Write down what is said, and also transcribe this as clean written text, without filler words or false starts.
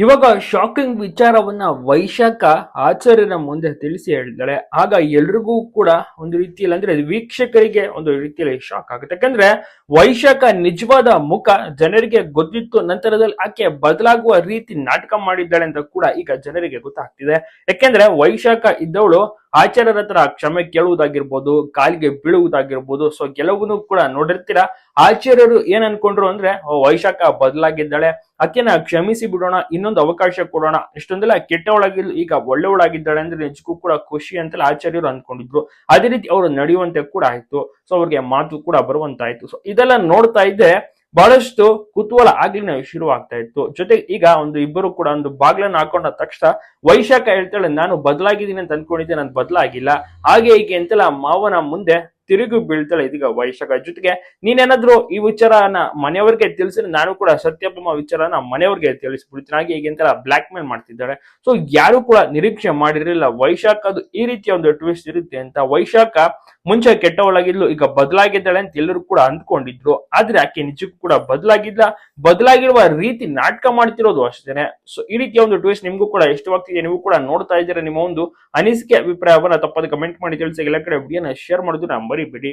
ಇವಾಗ ಶಾಕಿಂಗ್ ವಿಚಾರವನ್ನ ವೈಶಾಖ ಆಚಾರ್ಯರ ಮುಂದೆ ತಿಳಿಸಿ ಹೇಳಿದ್ದಾಳೆ. ಆಗ ಎಲ್ರಿಗೂ ಕೂಡ ಒಂದು ರೀತಿಯಲ್ಲಿ ಅಂದ್ರೆ ವೀಕ್ಷಕರಿಗೆ ಒಂದು ರೀತಿಯಲ್ಲಿ ಶಾಕ್ ಆಗುತ್ತೆ. ಯಾಕಂದ್ರೆ ವೈಶಾಖ ನಿಜವಾದ ಮುಖ ಜನರಿಗೆ ಗೊತ್ತಿತ್ತು. ನಂತರದಲ್ಲಿ ಆಕೆ ಬದಲಾಗುವ ರೀತಿ ನಾಟಕ ಮಾಡಿದ್ದಾಳೆ ಅಂತ ಕೂಡ ಈಗ ಜನರಿಗೆ ಗೊತ್ತಾಗ್ತಿದೆ. ಯಾಕೆಂದ್ರೆ ವೈಶಾಖ ಇದ್ದವಳು ಆಚಾರ್ಯರ ಹತ್ರ ಕ್ಷಮೆ ಕೇಳುವುದಾಗಿರ್ಬೋದು, ಕಾಲಿಗೆ ಬೀಳುವುದಾಗಿರ್ಬೋದು. ಸೊ ಕೆಲವನು ಕೂಡ ನೋಡಿರ್ತೀರಾ, ಆಚಾರ್ಯರು ಏನ್ ಅನ್ಕೊಂಡ್ರು ಅಂದ್ರೆ ವೈಶಾಖ ಬದಲಾಗಿದ್ದಾಳೆ, ಆಕೆನ ಕ್ಷಮಿಸಿ ಬಿಡೋಣ, ಇನ್ನೊಂದು ಅವಕಾಶ ಕೊಡೋಣ, ಇಷ್ಟೊಂದೆಲ್ಲ ಕೆಟ್ಟವಳಾಗಿಲ್ಲ ಈಗ ಒಳ್ಳೆವಳಾಗಿದ್ದಾಳೆ ಅಂದ್ರೆ ನಿಜಕ್ಕೂ ಕೂಡ ಖುಷಿ ಅಂತೆಲ್ಲ ಆಚಾರ್ಯರು ಅನ್ಕೊಂಡಿದ್ರು. ಅದೇ ರೀತಿ ಅವರು ನಡೆಯುವಂತೆ ಕೂಡ ಆಯ್ತು. ಸೊ ಅವ್ರಿಗೆ ಮಾತು ಕೂಡ ಬರುವಂತಾಯ್ತು. ಸೊ ಇದೆಲ್ಲ ನೋಡ್ತಾ ಇದ್ದೆ ಬಹಳಷ್ಟು ಕುತೂಹಲ ಆಗ್ಲಿನ ಶುರು ಆಗ್ತಾ ಇತ್ತು. ಜೊತೆಗೆ ಈಗ ಒಂದು ಇಬ್ಬರು ಕೂಡ ಒಂದು ಬಾಗ್ಲನ್ನ ಹಾಕೊಂಡ ತಕ್ಷಣ ವೈಶಾಖ ಹೇಳ್ತಾಳೆ, ನಾನು ಬದಲಾಗಿದ್ದೀನಿ ಅಂತ ಅನ್ಕೊಂಡಿದ್ದೆ, ನಾನು ಬದಲಾಗಿಲ್ಲ, ಹಾಗೆ ಹೀಗೆ ಅಂತೆಲ್ಲ ಮಾವನ ಮುಂದೆ ತಿರುಗಿ ಬೀಳ್ತಾಳೆ ಇದೀಗ ವೈಶಾಖ. ಜೊತೆಗೆ ನೀನೇನಾದ್ರೂ ಈ ವಿಚಾರನ ಮನೆಯವ್ರಿಗೆ ತಿಳಿಸಿದ್ರೆ ನಾನು ಕೂಡ ಸತ್ಯಭಾಮ ವಿಚಾರನ ಮನೆಯವ್ರಿಗೆ ತಿಳಿಸ್ಬಿಡ್ತೀನಿ, ಹಾಗೆ ಹೀಗೆ ಅಂತೆಲ್ಲ ಬ್ಲಾಕ್ ಮೇಲ್ ಮಾಡ್ತಿದ್ದಾಳೆ. ಸೊ ಯಾರು ಕೂಡ ನಿರೀಕ್ಷೆ ಮಾಡಿರಲಿಲ್ಲ ವೈಶಾಖ ಅದು ಈ ರೀತಿಯ ಒಂದು ಟ್ವಿಸ್ಟ್ ಇರುತ್ತೆ ಅಂತ. ವೈಶಾಖ ಮುಂಚೆ ಕೆಟ್ಟವಳಾಗಿದ್ಲು, ಈಗ ಬದಲಾಗಿದ್ದಾಳೆ ಅಂತ ಎಲ್ಲರೂ ಕೂಡ ಅಂದ್ಕೊಂಡಿದ್ರು. ಆದ್ರೆ ಆಕೆ ನಿಜಕ್ಕೂ ಕೂಡ ಬದಲಾಗಿರುವ ರೀತಿ ನಾಟಕ ಮಾಡ್ತಿರೋದು ಅಷ್ಟೇನೆ. ಸೊ ಈ ರೀತಿಯ ಒಂದು ಟ್ವಿಸ್ಟ್ ನಿಮ್ಗೂ ಕೂಡ ಇಷ್ಟವಾಗ್ತಿದೆ, ನೀವು ಕೂಡ ನೋಡ್ತಾ ಇದ್ದೀರಾ. ನಿಮ್ಮ ಒಂದು ಅನಿಸಿಕೆ ಅಭಿಪ್ರಾಯವನ್ನ ತಪ್ಪದೆ ಕಮೆಂಟ್ ಮಾಡಿ ತಿಳಿಸಿ. ಎಲ್ಲ ಕಡೆ ವಿಡಿಯೋನ ಶೇರ್ ಮಾಡೋದು ಮರಿಬೇಡಿ.